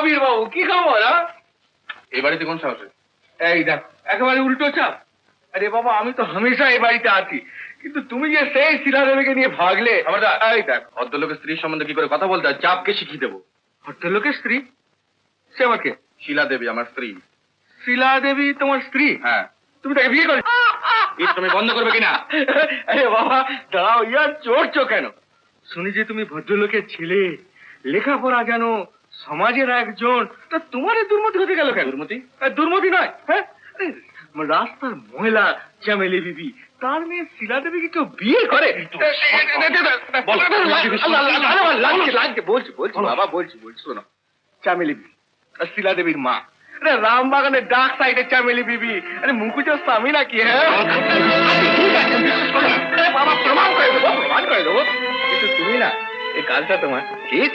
বীর বাবু, কি খবর? এই বাড়িতে কোন সাহসে? এই দেখ, একেবারে উল্টো চাপ। আরে বাবা, আমি তো হামেশা এই বাড়িতে আছি, কিন্তু তুমি যে সেই শিলাদেবীকে নিয়ে ভাগলে। এই দেখ, ভদ্রলোকের স্ত্রীর সম্বন্ধে কি করে কথা বলতে হয় চাপকে শিখিয়ে দেবো। ভদ্রলোকের স্ত্রী? সে আমাকে? শিলা দেবী আমার স্ত্রী। শিলাদেবী তোমার স্ত্রী? হ্যাঁ। তুমি তাকে বিয়ে করে? তুমি বন্ধ করবে কিনা? আরে বাবা দাঁড়াও, ইয়ার চড়ছো কেন? শুনি যে তুমি ভদ্রলোকের ছেলে, লেখাপড়া জানো, সমাজের একজন, তা তোমার এই দুর্মতি হতে গেল কেন? দুর্মতি? দুর্মতি নয়, হ্যাঁ, রাস্তার মহিলা চামেলি বিবি, তার মেয়ে শিলাদেবী কি কেউ বিয়ে করে? লাগছে, বলছি বাবা, বলছি শোনো। চামেলি বিবি শিলাদেবীর মা, রামবাগানের ডাক সাইডের চামেলি বিবি, আরে মুকুটের স্বামী নাকি? হ্যাঁ বাবা, প্রমাণ করে দেবো, কিন্তু তুমি না, এই কাজটা তোমার ঠিক